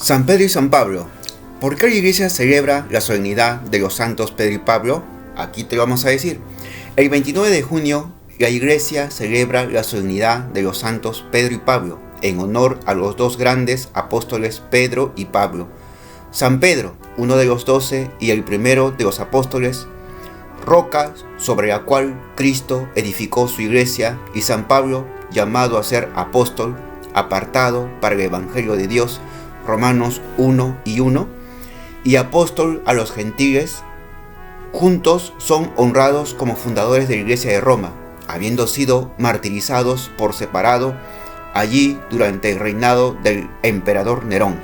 San Pedro y San Pablo. ¿Por qué la Iglesia celebra la solemnidad de los santos Pedro y Pablo? Aquí te lo vamos a decir. El 29 de junio, la Iglesia celebra la solemnidad de los santos Pedro y Pablo, en honor a los dos grandes apóstoles Pedro y Pablo. San Pedro, uno de los 12 y el primero de los apóstoles, roca sobre la cual Cristo edificó su iglesia, y San Pablo, llamado a ser apóstol, apartado para el Evangelio de Dios, Romanos 1:1, y apóstol a los gentiles. Juntos son honrados como fundadores de la Iglesia de Roma, habiendo sido martirizados por separado allí durante el reinado del emperador Nerón.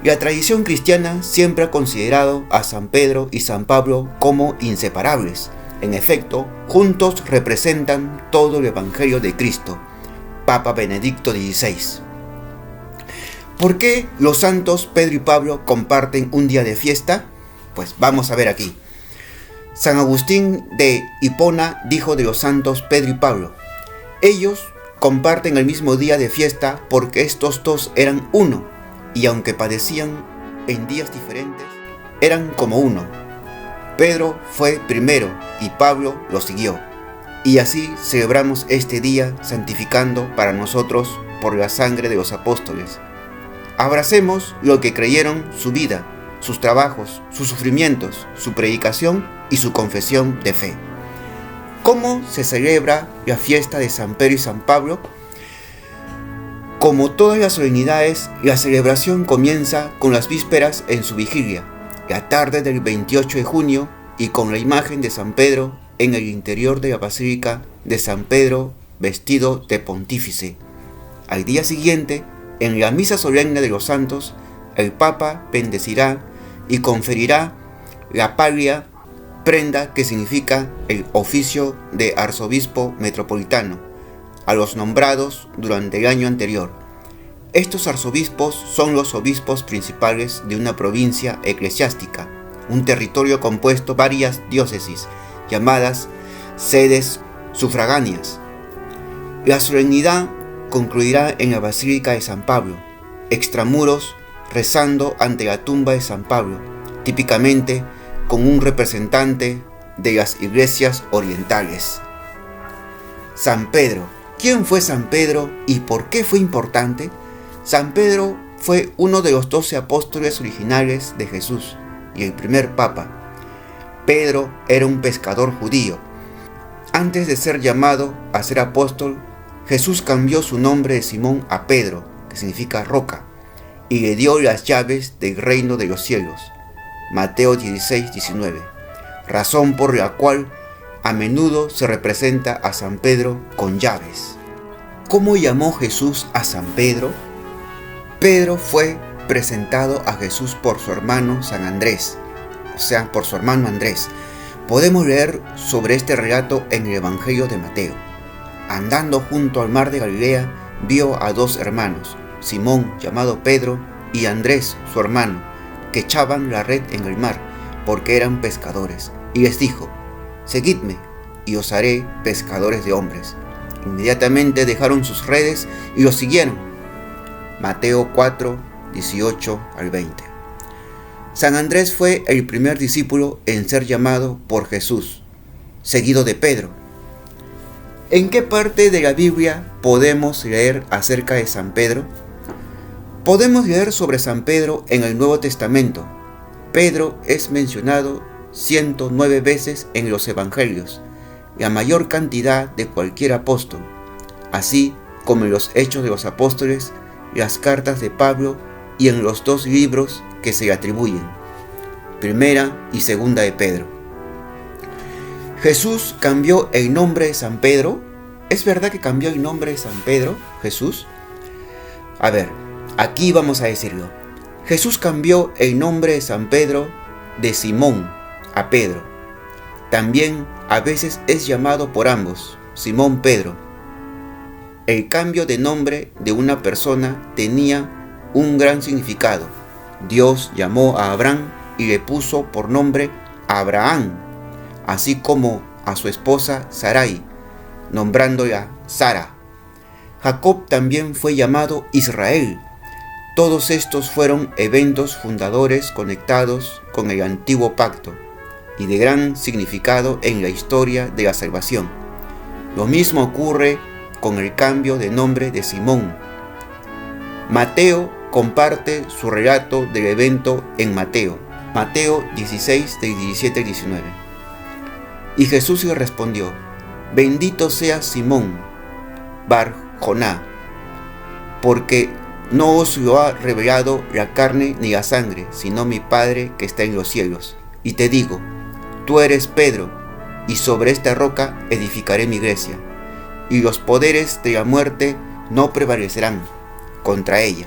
La tradición cristiana siempre ha considerado a San Pedro y San Pablo como inseparables. En efecto, juntos representan todo el Evangelio de Cristo. Papa Benedicto XVI. ¿Por qué los santos Pedro y Pablo comparten un día de fiesta? Pues vamos a ver aquí. San Agustín de Hipona dijo de los santos Pedro y Pablo: ellos comparten el mismo día de fiesta porque estos dos eran uno, y aunque padecían en días diferentes, eran como uno. Pedro fue primero y Pablo lo siguió. Y así celebramos este día santificando para nosotros por la sangre de los apóstoles. Abracemos lo que creyeron: su vida, sus trabajos, sus sufrimientos, su predicación y su confesión de fe. ¿Cómo se celebra la fiesta de San Pedro y San Pablo? Como todas las solemnidades, la celebración comienza con las vísperas en su vigilia, la tarde del 28 de junio, y con la imagen de San Pedro en el interior de la Basílica de San Pedro vestido de pontífice. Al día siguiente, en la misa solemne de los santos, el Papa bendecirá y conferirá la pallia, prenda que significa el oficio de arzobispo metropolitano, a los nombrados durante el año anterior. Estos arzobispos son los obispos principales de una provincia eclesiástica, un territorio compuesto varias diócesis, llamadas sedes sufragáneas. La solemnidad concluirá en la Basílica de San Pablo, extramuros, rezando ante la tumba de San Pablo, típicamente con un representante de las iglesias orientales. San Pedro. ¿Quién fue San Pedro y por qué fue importante? San Pedro fue uno de los 12 apóstoles originales de Jesús y el primer papa. Pedro era un pescador judío. Antes de ser llamado a ser apóstol, Jesús cambió su nombre de Simón a Pedro, que significa roca, y le dio las llaves del reino de los cielos. Mateo 16:19, razón por la cual a menudo se representa a San Pedro con llaves. ¿Cómo llamó Jesús a San Pedro? Pedro fue presentado a Jesús por su hermano San Andrés, o sea, por su hermano Andrés. Podemos leer sobre este relato en el Evangelio de Mateo. Andando junto al mar de Galilea, vio a dos hermanos, Simón, llamado Pedro, y Andrés, su hermano, que echaban la red en el mar, porque eran pescadores, y les dijo: seguidme, y os haré pescadores de hombres. Inmediatamente dejaron sus redes y los siguieron. Mateo 4:18-20. San Andrés fue el primer discípulo en ser llamado por Jesús, seguido de Pedro. ¿En qué parte de la Biblia podemos leer acerca de San Pedro? Podemos leer sobre San Pedro en el Nuevo Testamento. Pedro es mencionado 109 veces en los Evangelios, la mayor cantidad de cualquier apóstol, así como en los Hechos de los Apóstoles, las cartas de Pablo y en los dos libros que se le atribuyen, Primera y Segunda de Pedro. ¿Jesús cambió el nombre de San Pedro? ¿Es verdad que cambió el nombre de San Pedro, Jesús? A ver, aquí vamos a decirlo. Jesús cambió el nombre de San Pedro de Simón a Pedro. También a veces es llamado por ambos, Simón Pedro. El cambio de nombre de una persona tenía un gran significado. Dios llamó a Abraham y le puso por nombre Abraham, así como a su esposa Sarai, nombrándola Sara. Jacob también fue llamado Israel. Todos estos fueron eventos fundadores conectados con el antiguo pacto y de gran significado en la historia de la salvación. Lo mismo ocurre con el cambio de nombre de Simón. Mateo comparte su relato del evento en Mateo 16, del 17 al 19. Y Jesús le respondió: bendito sea Simón Bar Joná, porque no os lo ha revelado la carne ni la sangre, sino mi Padre que está en los cielos. Y te digo, tú eres Pedro, y sobre esta roca edificaré mi iglesia, y los poderes de la muerte no prevalecerán contra ella.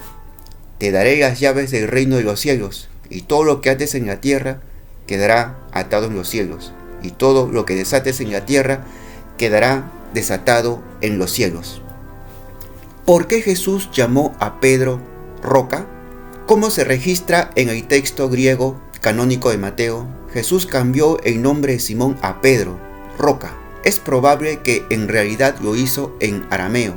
Te daré las llaves del reino de los cielos, y todo lo que ates en la tierra quedará atado en los cielos, y todo lo que desates en la tierra quedará desatado en los cielos. ¿Por qué Jesús llamó a Pedro roca? Como se registra en el texto griego canónico de Mateo, Jesús cambió el nombre de Simón a Pedro, roca. Es probable que en realidad lo hizo en arameo,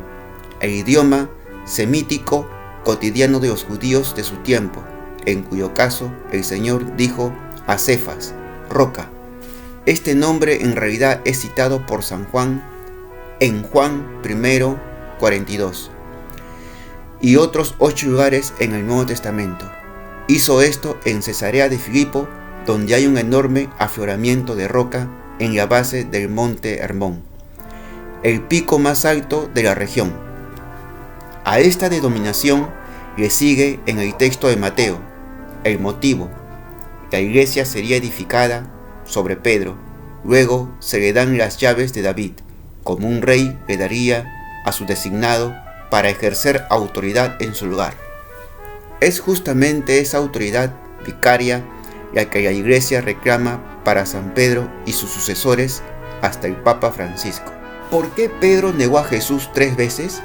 el idioma semítico cotidiano de los judíos de su tiempo, en cuyo caso el Señor dijo a Cefas, roca. Este nombre en realidad es citado por San Juan en Juan 1:42 y otros 8 lugares en el Nuevo Testamento. Hizo esto en Cesarea de Filipo, donde hay un enorme afloramiento de roca en la base del monte Hermón, el pico más alto de la región. A esta denominación le sigue en el texto de Mateo el motivo: la iglesia sería edificada sobre Pedro, luego se le dan las llaves de David, como un rey le daría a su designado para ejercer autoridad en su lugar. Es justamente esa autoridad vicaria la que la iglesia reclama para San Pedro y sus sucesores hasta el Papa Francisco. ¿Por qué Pedro negó a Jesús 3 veces?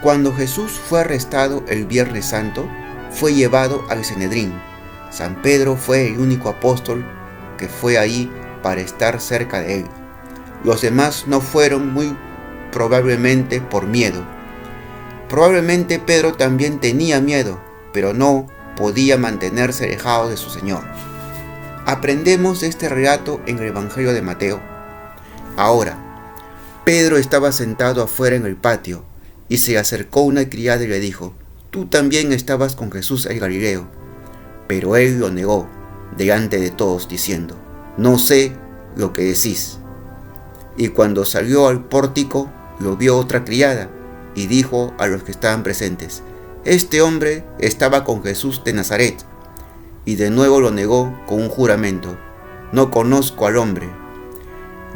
Cuando Jesús fue arrestado el Viernes Santo, fue llevado al Sanedrín. San Pedro fue el único apóstol que fue ahí para estar cerca de él. Los demás no fueron, muy probablemente por miedo. Probablemente Pedro también tenía miedo, pero no podía mantenerse alejado de su Señor. Aprendemos de este relato en el Evangelio de Mateo. Ahora, Pedro estaba sentado afuera en el patio, y se acercó una criada y le dijo: tú también estabas con Jesús el Galileo. Pero él lo negó delante de todos, diciendo: no sé lo que decís. Y cuando salió al pórtico, lo vio otra criada, y dijo a los que estaban presentes: este hombre estaba con Jesús de Nazaret. Y de nuevo lo negó con un juramento: no conozco al hombre.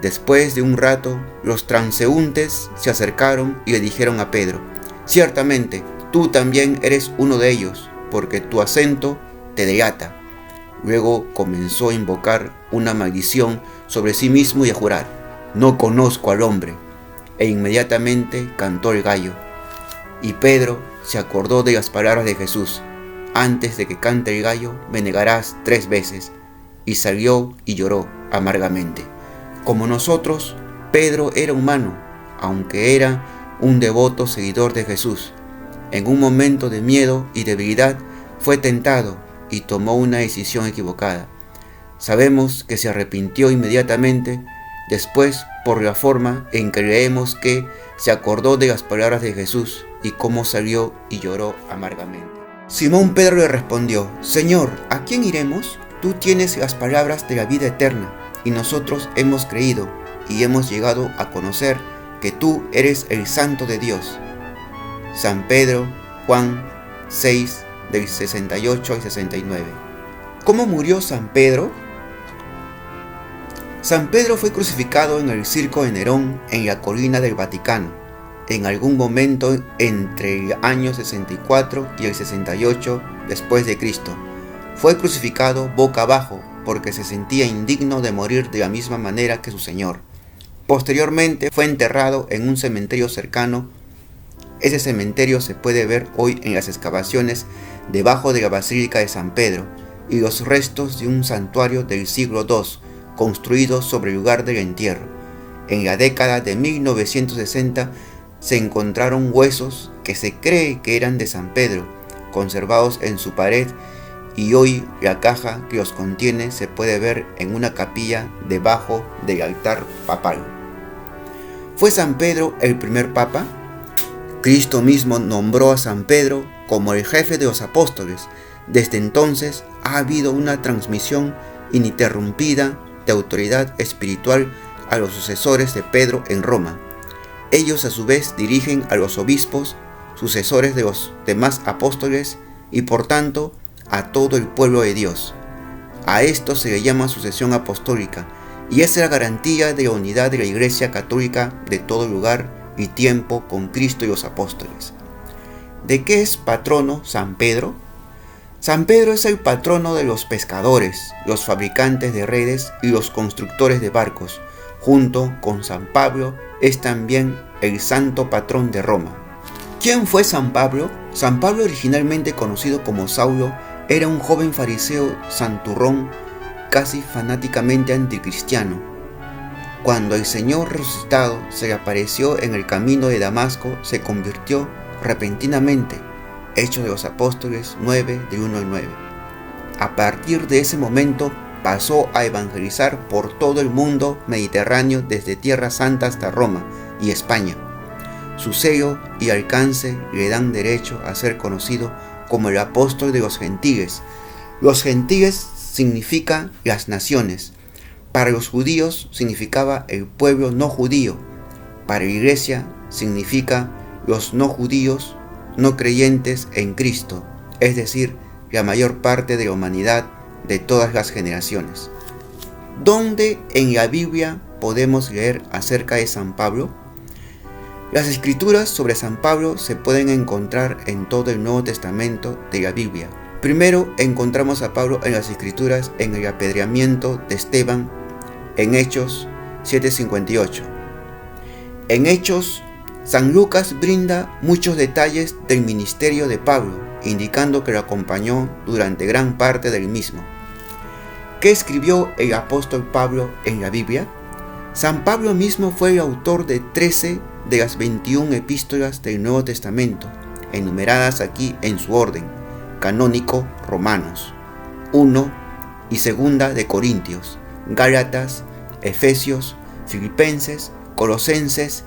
Después de un rato, los transeúntes se acercaron y le dijeron a Pedro: ciertamente, tú también eres uno de ellos, porque tu acento te delata. Luego comenzó a invocar una maldición sobre sí mismo y a jurar: no conozco al hombre. E inmediatamente cantó el gallo. Y Pedro se acordó de las palabras de Jesús: antes de que cante el gallo, me negarás 3 veces. Y salió y lloró amargamente. Como nosotros, Pedro era humano, aunque era un devoto seguidor de Jesús. En un momento de miedo y debilidad fue tentado y tomó una decisión equivocada. Sabemos que se arrepintió inmediatamente después por la forma en que leemos que se acordó de las palabras de Jesús y cómo salió y lloró amargamente. Simón Pedro le respondió: Señor, ¿a quién iremos? Tú tienes las palabras de la vida eterna, y nosotros hemos creído y hemos llegado a conocer que tú eres el Santo de Dios. San Pedro, Juan 6, del 68 al 69. ¿Cómo murió San Pedro? San Pedro fue crucificado en el circo de Nerón en la colina del Vaticano, en algún momento entre el año 64 y el 68 después de Cristo. Fue crucificado boca abajo porque se sentía indigno de morir de la misma manera que su Señor. Posteriormente fue enterrado en un cementerio cercano. Ese cementerio se puede ver hoy en las excavaciones debajo de la Basílica de San Pedro y los restos de un santuario del siglo II construido sobre el lugar del entierro. En la década de 1960 se encontraron huesos que se cree que eran de San Pedro, conservados en su pared, y hoy la caja que los contiene se puede ver en una capilla debajo del altar papal. ¿Fue San Pedro el primer papa? Cristo mismo nombró a San Pedro como el jefe de los apóstoles. Desde entonces ha habido una transmisión ininterrumpida de autoridad espiritual a los sucesores de Pedro en Roma. Ellos a su vez dirigen a los obispos, sucesores de los demás apóstoles, y por tanto a todo el pueblo de Dios. A esto se le llama sucesión apostólica, y es la garantía de la unidad de la Iglesia Católica de todo lugar y tiempo con Cristo y los apóstoles. ¿De qué es patrono San Pedro? San Pedro es el patrono de los pescadores, los fabricantes de redes y los constructores de barcos. Junto con San Pablo es también el santo patrón de Roma. ¿Quién fue San Pablo? San Pablo, originalmente conocido como Saulo, era un joven fariseo santurrón, casi fanáticamente anticristiano. Cuando el Señor resucitado se le apareció en el camino de Damasco, se convirtió repentinamente. Hechos de los Apóstoles 9, del 1 al 9. A partir de ese momento pasó a evangelizar por todo el mundo mediterráneo, desde Tierra Santa hasta Roma y España. Su sello y alcance le dan derecho a ser conocido como el apóstol de los gentiles. Los gentiles significa las naciones. Para los judíos significaba el pueblo no judío. Para la iglesia significa los no judíos, no creyentes en Cristo, es decir, la mayor parte de la humanidad de todas las generaciones. ¿Dónde en la Biblia podemos leer acerca de San Pablo? Las escrituras sobre San Pablo se pueden encontrar en todo el Nuevo Testamento de la Biblia. Primero encontramos a Pablo en las escrituras en el apedreamiento de Esteban en Hechos 7:58. En Hechos, San Lucas brinda muchos detalles del ministerio de Pablo, indicando que lo acompañó durante gran parte del mismo. ¿Qué escribió el apóstol Pablo en la Biblia? San Pablo mismo fue el autor de 13 de las 21 epístolas del Nuevo Testamento, enumeradas aquí en su orden canónico: Romanos, 1 y 2 de Corintios, Gálatas, Efesios, Filipenses, Colosenses,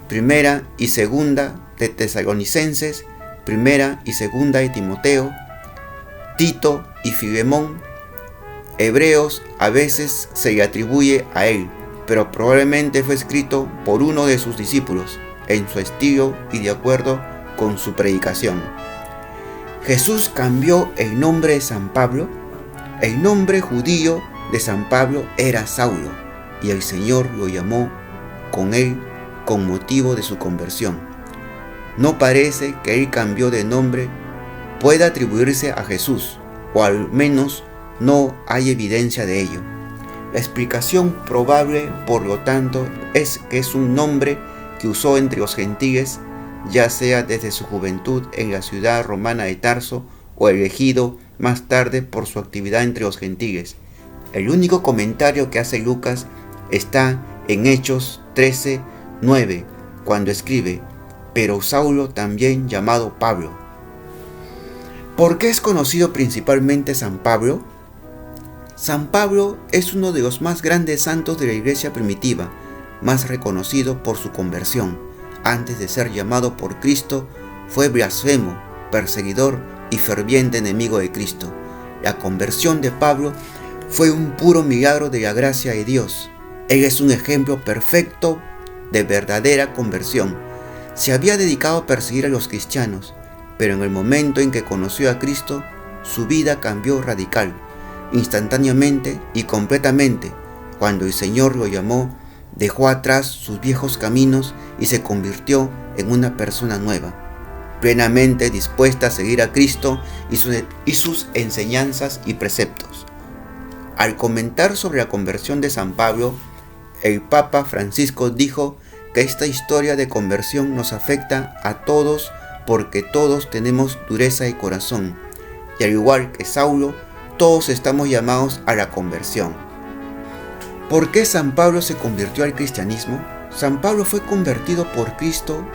1 y 2 de Tesalonicenses, 1 y 2 de Timoteo, Tito y Filemón. Hebreos a veces se le atribuye a él, pero probablemente fue escrito por uno de sus discípulos, en su estilo y de acuerdo con su predicación. Jesús cambió el nombre de San Pablo. El nombre judío de San Pablo era Saulo, y el Señor lo llamó con él con motivo de su conversión. No parece que él cambió de nombre pueda atribuirse a Jesús, o al menos no hay evidencia de ello. La explicación probable, por lo tanto, es que es un nombre que usó entre los gentiles, ya sea desde su juventud en la ciudad romana de Tarso o elegido más tarde por su actividad entre los gentiles. El único comentario que hace Lucas está en Hechos 13:9, cuando escribe: pero Saulo, también llamado Pablo. ¿Por qué es conocido principalmente San Pablo? San Pablo es uno de los más grandes santos de la iglesia primitiva, más reconocido por su conversión. Antes de ser llamado por Cristo, fue blasfemo, perseguidor y ferviente enemigo de Cristo. La conversión de Pablo fue un puro milagro de la gracia de Dios. Él es un ejemplo perfecto de verdadera conversión. Se había dedicado a perseguir a los cristianos, pero en el momento en que conoció a Cristo, su vida cambió radical, instantáneamente y completamente. Cuando el Señor lo llamó, dejó atrás sus viejos caminos y se convirtió en una persona nueva, plenamente dispuesta a seguir a Cristo y sus enseñanzas y preceptos. Al comentar sobre la conversión de San Pablo, el Papa Francisco dijo que esta historia de conversión nos afecta a todos porque todos tenemos dureza de corazón, y al igual que Saulo, todos estamos llamados a la conversión. ¿Por qué San Pablo se convirtió al cristianismo? San Pablo fue convertido por Cristo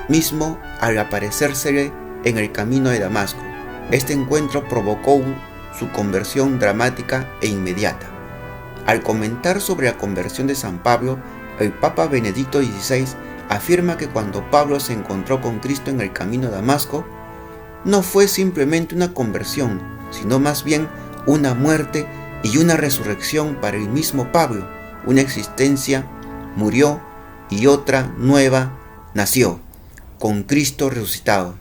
mismo al aparecérsele en el camino de Damasco. Este encuentro provocó su conversión dramática e inmediata. Al comentar sobre la conversión de San Pablo, el Papa Benedicto XVI afirma que cuando Pablo se encontró con Cristo en el camino a Damasco, no fue simplemente una conversión, sino más bien una muerte y una resurrección para el mismo Pablo. Una existencia murió y otra nueva nació, con Cristo resucitado.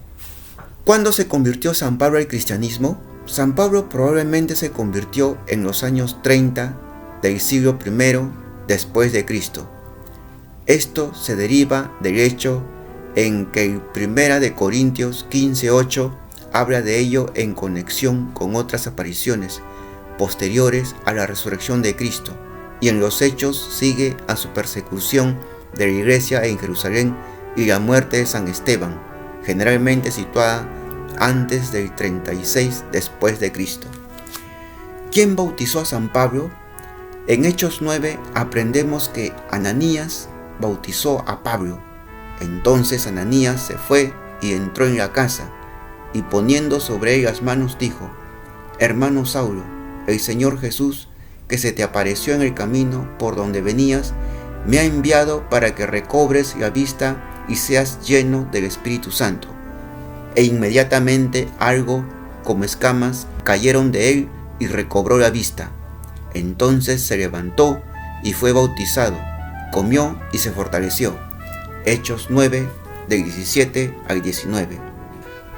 ¿Cuándo se convirtió San Pablo al cristianismo? San Pablo probablemente se convirtió en los años 30 del siglo I después de Cristo. Esto se deriva del hecho en que el 1 de Corintios 15:8 habla de ello en conexión con otras apariciones posteriores a la resurrección de Cristo, y en los Hechos sigue a su persecución de la iglesia en Jerusalén y la muerte de San Esteban, generalmente situada antes del 36 después de Cristo. ¿Quién bautizó a San Pablo? En Hechos 9 aprendemos que Ananías bautizó a Pablo. Entonces Ananías se fue y entró en la casa, y poniendo sobre él las manos dijo: Hermano Saulo, el Señor Jesús, que se te apareció en el camino por donde venías, me ha enviado para que recobres la vista y seas lleno del Espíritu Santo. E inmediatamente algo como escamas cayeron de él y recobró la vista. Entonces se levantó y fue bautizado, comió y se fortaleció. Hechos 9, del 17 al 19.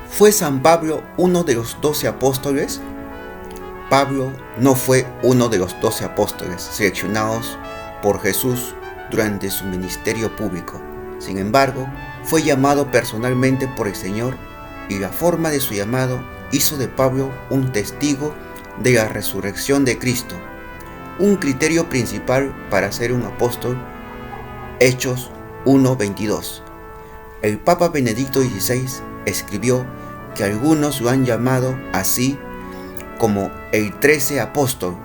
¿Fue San Pablo uno de los 12 apóstoles? Pablo no fue uno de los 12 apóstoles seleccionados por Jesús durante su ministerio público. Sin embargo, fue llamado personalmente por el Señor, y la forma de su llamado hizo de Pablo un testigo de la resurrección de Cristo. Un criterio principal para ser un apóstol. Hechos 1:22. El Papa Benedicto XVI escribió que algunos lo han llamado así como el 13 apóstol.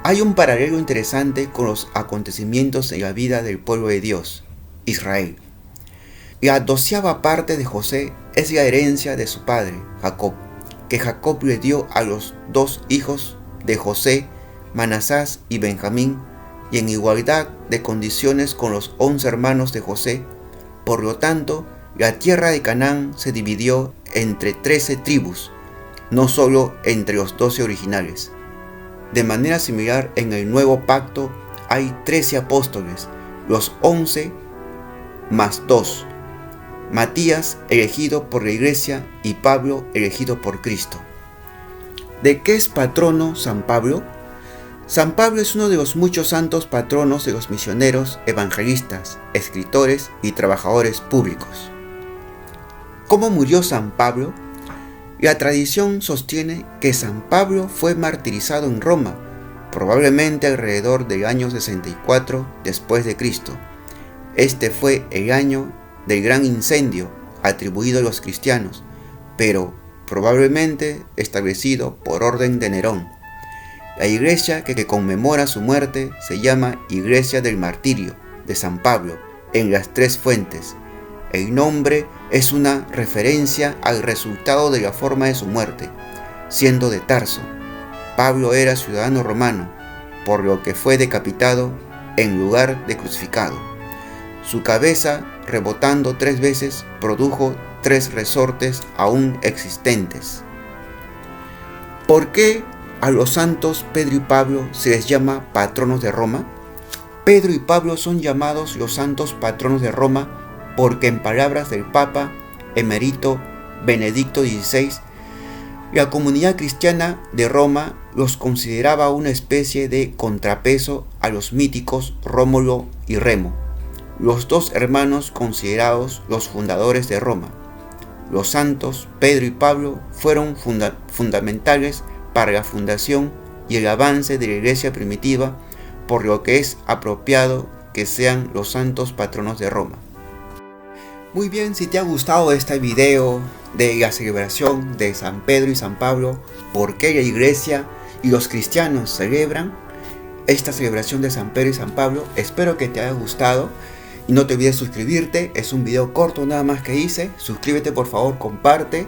Hay un paralelo interesante con los acontecimientos en la vida del pueblo de Dios, Israel. La 12ª parte de José es la herencia de su padre, Jacob, que Jacob le dio a los 2 hijos de José, Manasés y Benjamín, y en igualdad de condiciones con los 11 hermanos de José. Por lo tanto, la tierra de Canaán se dividió entre 13 tribus, no solo entre los 12 originales. De manera similar, en el Nuevo Pacto hay 13 apóstoles, los 11 más 2. Matías, elegido por la Iglesia, y Pablo, elegido por Cristo. ¿De qué es patrono San Pablo? San Pablo es uno de los muchos santos patronos de los misioneros, evangelistas, escritores y trabajadores públicos. ¿Cómo murió San Pablo? La tradición sostiene que San Pablo fue martirizado en Roma, probablemente alrededor del año 64 después de Cristo. Este fue el año del gran incendio atribuido a los cristianos, pero probablemente establecido por orden de Nerón. La iglesia que conmemora su muerte se llama Iglesia del Martirio de San Pablo en las 3 fuentes. El nombre es una referencia al resultado de la forma de su muerte, siendo de Tarso. Pablo era ciudadano romano, por lo que fue decapitado en lugar de crucificado. Su cabeza, rebotando 3 veces, produjo 3 resortes aún existentes. ¿Por qué a los santos Pedro y Pablo se les llama patronos de Roma? Pedro y Pablo son llamados los santos patronos de Roma porque, en palabras del Papa Emérito Benedicto XVI, la comunidad cristiana de Roma los consideraba una especie de contrapeso a los míticos Rómulo y Remo, los 2 hermanos considerados los fundadores de Roma. Los santos Pedro y Pablo fueron fundamentales para la fundación y el avance de la iglesia primitiva, por lo que es apropiado que sean los santos patronos de Roma. Muy bien, si te ha gustado este video de la celebración de San Pedro y San Pablo, por qué la iglesia y los cristianos celebran esta celebración de San Pedro y San Pablo, espero que te haya gustado. Y no te olvides suscribirte, es un video corto nada más que hice. Suscríbete, por favor, comparte.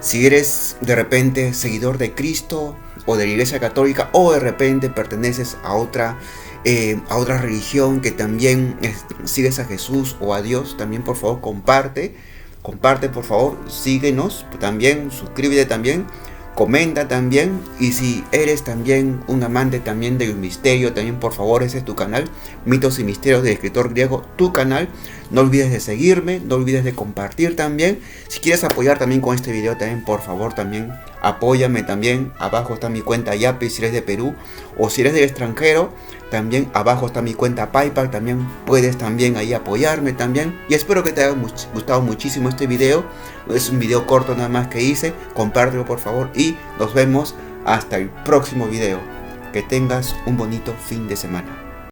Si eres de repente seguidor de Cristo o de la Iglesia Católica, o de repente perteneces a otra religión que también sigues a Jesús o a Dios, también por favor comparte por favor, síguenos también, suscríbete también, comenta también. Y si eres también un amante también del misterio, también por favor, ese es tu canal, Mitos y Misterios del Escritor Griego, tu canal. No olvides de seguirme, no olvides de compartir también. Si quieres apoyar también con este video, también por favor también apóyame también. Abajo está mi cuenta Yape si eres de Perú, o si eres del extranjero, también abajo está mi cuenta PayPal, también puedes también ahí apoyarme también. Y espero que te haya gustado muchísimo este video. Es un video corto nada más que hice, compártelo por favor y nos vemos hasta el próximo video. Que tengas un bonito fin de semana.